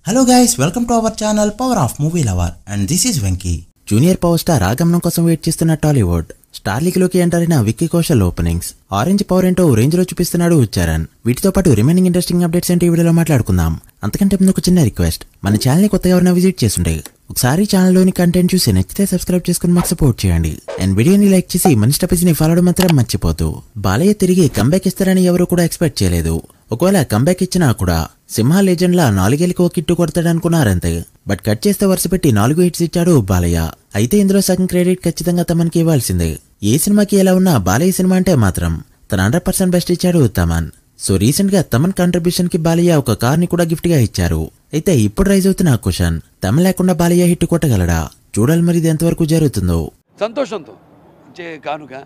Hello guys, welcome to our channel Power of Movie Lover and this is Venky. Junior power star ఆగమనం కోసం wait చేస్తున్న Tollywood star league లోకి enter అయిన Vicky Kaushal openings orange power ఏంటో range లో చూపిస్తున్నాడు చరణ్. వీటితో పాటు రిమైనింగ్ ఇంట్రెస్టింగ్ అప్డేట్స్ ఏంటి ఈ వీడియోలో మాట్లాడుకుందాం. అంతకంటే ముందు ఒక చిన్న రిక్వెస్ట్, మన ఛానల్ ని కొత్తగా ఎవరైనా విజిట్ చేస్తుంటే ఒకసారి ఛానల్ లోని కంటెంట్ చూసి నచ్చితే సబ్స్క్రైబ్ చేసుకుని మాకు సపోర్ట్ చేయండి. అండ్ వీడియోని లైక్ చేసి మన స్టెప్స్ ని ఫాలో మాత్రం మర్చిపోతూ. బాలయ్య తిరిగి కంబ్యాక్ ఇస్తారని ఎవరు కూడా ఎక్స్పెక్ట్ చేయలేదు. ఒకవేళ కంబ్యాక్ ఇచ్చినా కూడా సింహ లెజెండ్ లా 4 ఏళ్ళకి ఒక కిట్టు కొడతాడనుకున్నారంతే. బట్ కట్ చేస్తే వరుస పెట్టి 4 హిట్స్ ఇచ్చాడు బాలయ్య. అయితే ఇందులో సగం క్రెడిట్ ఖచ్చితంగా తమన్కి ఇవ్వాల్సిందే. ఏ సినిమాకి ఎలా ఉన్నా బాలయ్య సినిమా అంటే మాత్రం తన 100% బెస్ట్ ఇచ్చాడు తమన్. సో రీసెంట్ గా తమన్ కాంట్రిబ్యూషన్ కి బాలయ్య ఒక కార్ ని కూడా గిఫ్ట్ గా ఇచ్చారు. అయితే ఇప్పుడు రైజ్ అవుతున్న క్వశ్చన్, తమన్ లేకుండా బాలయ్య హిట్ కొట్టగలడా? చూడాలి మరి ఇది ఎంతవరకు జరుగుతుందో. సంతోషంతో కానుగా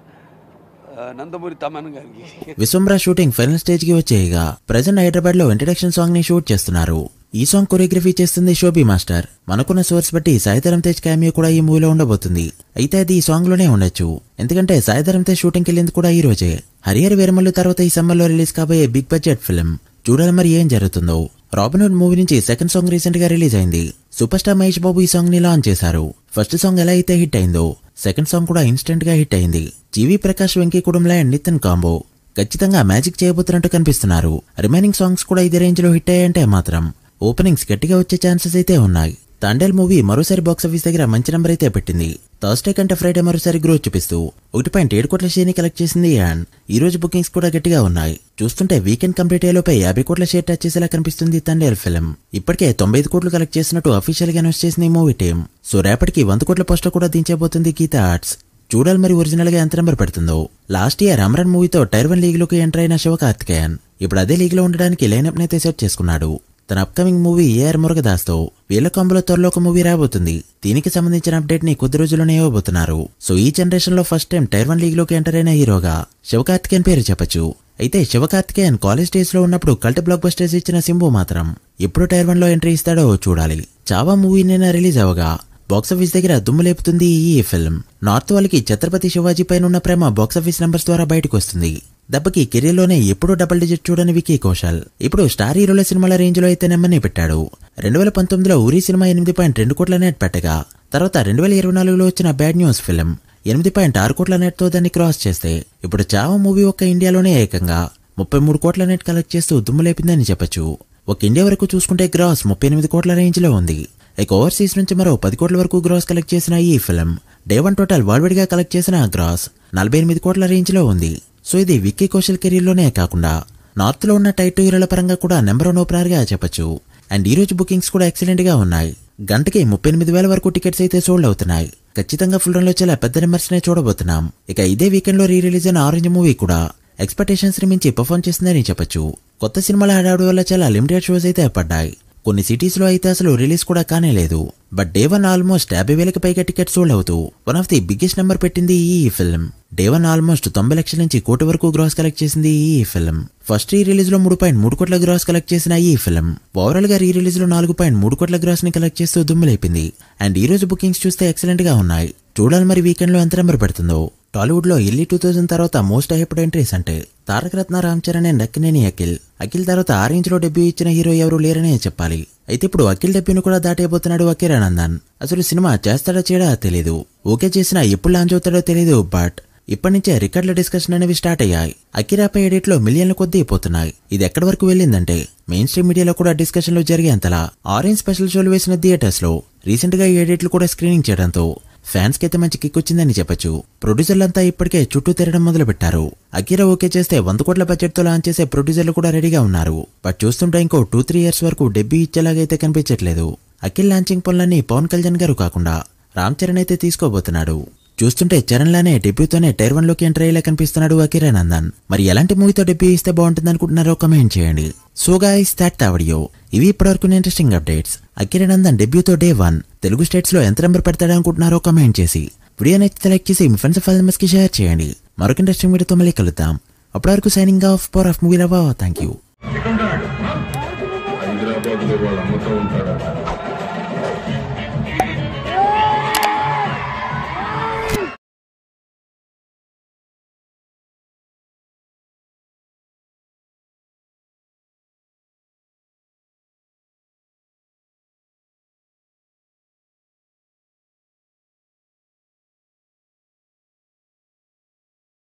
నందమూరి తమన్ గారికి విశ్వంబర షూటింగ్ ఫైనల్ స్టేజ్ కి వచ్చేయగా ప్రెజెంట్ హైదరాబాద్ లో ఇంట్రడక్షన్ సాంగ్ ని షూట్ చేస్తున్నారు. ఈ సాంగ్ కొరియోగ్రఫీ చేస్తుంది శోభి మాస్టర్. మనకున్న సోర్స్ బట్టి సాయిధరం తేజ్ క్యామియో కూడా ఈ మూవీలో ఉండబోతుంది. అయితే అది ఈ సాంగ్ లోనే ఉండొచ్చు, ఎందుకంటే సాయిధరం తేజ్ షూటింగ్ కెళ్ళింది కూడా ఈ రోజే. హరిహర వీరమల్లు తర్వాత ఈ సమ్మర్ లో రిలీజ్ కాబోయే బిగ్ బడ్జెట్ ఫిల్మ్. చూడాలి మరి ఏం జరుగుతుందో. రాబిన్హుడ్ మూవీ నుంచి సెకండ్ సాంగ్ రీసెంట్ గా రిలీజ్ అయింది. సూపర్ స్టార్ మహేష్ బాబు ఈ సాంగ్ ని లాంచ్ చేశారు. ఫస్ట్ సాంగ్ ఎలా అయితే హిట్ అయిందో సెకండ్ సాంగ్ కూడా ఇన్స్టెంట్ గా హిట్ అయింది. జీవి ప్రకాష్, వెంకీ కుడుంల అండ్ నితిన్ కాంబో ఖచ్చితంగా మ్యాజిక్ చేయబోతున్నట్టు కనిపిస్తున్నారు. రిమైనింగ్ సాంగ్స్ కూడా ఇదే రేంజ్ లో హిట్ అయ్యాయంటే మాత్రం ఓపెనింగ్స్ గట్టిగా వచ్చే ఛాన్సెస్ అయితే ఉన్నాయి. తాండేల్ మూవీ మరోసారి బాక్సాఫీస్ దగ్గర మంచి నెంబర్ అయితే పెట్టింది. థర్స్డే కంటే ఫ్రైడే మరోసారి గ్రోత్ చూపిస్తూ 1.7 కోట్ల షేర్ ని కలెక్ట్ చేసింది. అండ్ ఈ రోజు బుకింగ్స్ కూడా గట్టిగా ఉన్నాయి. చూస్తుంటే వీకెండ్ కంప్లీట్ అయ్యేలోపై 50 కోట్ల షేర్ టచ్ చేసేలా కనిపిస్తుంది తాండేల్ ఫిల్మ్. ఇప్పటికే 95 కోట్లు కలెక్ట్ చేసినట్టు అఫీషియల్ గా అనౌన్స్ చేసింది ఈ మూవీ టీమ్. సో రేపటికి 100 కోట్ల పోస్టర్ కూడా దించబోతుంది గీతా ఆర్ట్స్. చూడాలి మరి ఒరిజినల్ గా ఎంత నెంబర్ పెడుతుందో. లాస్ట్ ఇయర్ అమరన్ మూవీతో టైర్ 1 లీగ్ లోకి ఎంటర్ అయిన శివకార్తికేయన్ ఇప్పుడు అదే లీగ్ లో ఉండడానికి లైనప్ నైతే సెట్ చేసుకున్నాడు. తన అప్కమింగ్ మూవీ ఏఆర్ మురుగదాస్ తో వీళ్ళ కాంబోలో త్వరలో ఒక మూవీ రాబోతుంది. దీనికి సంబంధించిన అప్డేట్ ని కొద్ది రోజుల్లోనే ఇవ్వబోతున్నారు. సో ఈ జనరేషన్ లో ఫస్ట్ టైం టైర్ 1 లీగ్ లోకి ఎంటర్ అయిన హీరోగా శివకార్తికేయన్ పేరు చెప్పొచ్చు. అయితే శివకార్తికేయన్ కాలేజ్ డేస్ లో ఉన్నప్పుడు కల్ట్ బ్లాక్ బస్టర్స్ ఇచ్చిన సింబు మాత్రం ఎప్పుడు టైర్ 1 లో ఎంట్రీ ఇస్తాడో చూడాలి. చావా మూవీ నిన్న రిలీజ్ అవగా బాక్సాఫీస్ దగ్గర దుమ్ము లేపుతుంది ఈ ఫిల్మ్. నార్త్ వాళ్ళకి ఛత్రపతి శివాజీ పైన ఉన్న ప్రేమ బాక్సాఫీస్ నంబర్స్ ద్వారా బయటకు వస్తుంది. దెబ్బకి కెరీర్ లోనే ఎప్పుడూ డబుల్ డిజిట్ చూడని విక్కీ కౌశల్ ఇప్పుడు స్టార్ హీరోల సినిమాల రేంజ్ లో అయితే నెమ్మని పెట్టాడు. 2019లో ఊరి సినిమా 8.2 కోట్ల నెట్ పెట్టగా తర్వాత 2024లో వచ్చిన బ్యాడ్ న్యూస్ ఫిల్మ్ 8.6 కోట్ల నెట్ తో దాన్ని క్రాస్ చేస్తే ఇప్పుడు చావా మూవీ ఒక్క ఇండియాలోనే ఏకంగా 33 కోట్ల నెట్ కలెక్ట్ చేస్తూ దుమ్ము లేపిందని చెప్పొచ్చు. ఒక ఇండియా వరకు చూసుకుంటే గ్రాస్ 38 కోట్ల రేంజ్ లో ఉంది. ఇక ఓవర్సీస్ నుంచి మరో 10 కోట్ల వరకు గ్రాస్ కలెక్ట్ చేసిన ఈ film day 1 total world wide గా కలెక్ట్ చేసిన గ్రాస్ 48 కోట్ల రేంజ్ లో ఉంది. సో ఇది విక్కీ కౌశల్ కెరీర్ లోనే కాకుండా నార్త్ లో ఉన్న టైట్ హీరోల పరంగా కూడా నెంబర్ 1 ఓపెనర్ గా చెప్పొచ్చు. అండ్ ఈ రోజు బుకింగ్స్ కూడా ఎక్సలెంట్ గా ఉన్నాయి. గంటకి 38,000 వరకు టికెట్స్ అయితే సోల్డ్ అవుతున్నాయి. ఖచ్చితంగా ఫుల్ రన్ లో చాలా పెద్ద నెంబర్స్ నే చూడబోతున్నాం. ఇక ఇదే వీకెండ్ లో రీ రిలీజ్ అయిన ఆరెంజ్ మూవీ కూడా ఎక్స్పెక్టేషన్స్ ని మించి పర్ఫార్మ్ చేస్తుందని చెప్పొచ్చు. కొత్త సినిమాల హడావుడి వల్ల చాలా లిమిటెడ్ షోస్ అయితే పడ్డాయి. కొన్ని సిటీస్ లో అయితే అసలు రిలీజ్ కూడా కానే లేదు. బట్ డే 1 ఆల్మోస్ట్ 50,000కి పైగా టికెట్స్ సోల్డ్ అవుతూ one of the biggest number పెట్టింది ఈ ఫిల్మ్. డే 1 ఆల్మోస్ట్ 90 లక్షల నుంచి కోటి వరకు గ్రాస్ కలెక్ట్ చేసింది ఈ ఫిల్మ్. ఫస్ట్ రీ రిలీజ్ లో 3.3 కోట్ల గ్రాస్ కలెక్ట్ చేసిన ఈ ఫిల్మ్ ఓవరాల్ గా రీ రిలీజ్ లో 4.3 కోట్ల గ్రాస్ ని కలెక్ట్ చేస్తూ దుమ్ములేపింది. అండ్ ఈ రోజు బుకింగ్స్ చూస్తే ఎక్సలెంట్ గా ఉన్నాయి. చూడాలి మరి వీకెండ్ లో ఎంత నెంబర్ పెడుతుందో. టాలీవుడ్ లో ఎర్లీ 2000 తర్వాత మోస్ట్ హైప్డ్ ఎంట్రీస్ అంటే తారక రత్న, రామ్ చరణ్ అండ్ అక్కినేని అఖిల్ తర్వాత ఆ రేంజ్ లో డెబ్యూ ఇచ్చిన హీరో ఎవరు లేరనే చెప్పాలి. అయితే ఇప్పుడు అఖిల్ డెబ్యూను కూడా దాటైపోతున్నాడు అకిరానందన్. అసలు సినిమా చేస్తాడో చేయడా తెలీదు, ఓకే చేసినా ఎప్పుడు లాంచ్ అవుతాడో తెలీదు. బట్ ఇప్పటి నుంచే రికార్డుల డిస్కషన్ అనేవి స్టార్ట్ అయ్యాయి. అకిరాపై ఎడిట్ లో మిలియన్ల కొద్దీ పోతున్నాయి. ఇది ఎక్కడి వరకు వెళ్ళిందంటే మెయిన్ స్ట్రీమ్ మీడియాలో కూడా డిస్కషన్లు జరిగేంతలా ఆరెంజ్ స్పెషల్ షోలు వేసిన థియేటర్స్ లో రీసెంట్ గా ఈ ఎడిట్లు కూడా స్క్రీనింగ్ చేయడంతో ఫ్యాన్స్ కి అయితే మంచి కిక్ వచ్చిందని చెప్పొచ్చు. ప్రొడ్యూసర్లంతా ఇప్పటికే చుట్టూ తిరగడం మొదలు పెట్టారు. అకిరా ఓకే చేస్తే 100 కోట్ల బడ్జెట్ తో లాంచ్ చేసే ప్రొడ్యూసర్లు కూడా రెడీగా ఉన్నారు. బట్ చూస్తుంటే ఇంకో 2-3 ఇయర్స్ వరకు డెబ్యూ ఇచ్చేలాగైతే కనిపించట్లేదు. అఖిల్ లాంచింగ్ పనులన్నీ పవన్ కళ్యాణ్ గారు కాకుండా రామ్ చరణ్ అయితే తీసుకోబోతున్నాడు. చూస్తుంటే చరణ్ లానే డెబ్యూతోనే టైర్ 1 లోకి ఎంటర్ అయ్యేలా కనిపిస్తున్నాడు అకిరానందన్. మరి ఎలాంటి మూవీతో డెబ్యూ ఇస్తే బాగుంటుంది అనుకుంటున్నారో కమెంట్ చేయండి. So guys that the video. ఇవి ఇప్పటివరకు ఇంట్రెస్టింగ్ అప్డేట్స్. అకిరానందన్ డెబ్యూతో డే 1 తెలుగు స్టేట్స్ లో ఎంత నెంబర్ పెడతాడనుకుంటున్నారో కమెంట్ చేసి వీడియో నచ్చితే లైక్ చేసి మీ ఫ్రెండ్స్ ఫాలోవర్స్ కి షేర్ చేయండి. మరొక ఇంట్రెస్టింగ్ వీడియోతో మళ్ళీ కలుద్దాం. అప్పటి వరకు signing off power of movie lover. Thank you.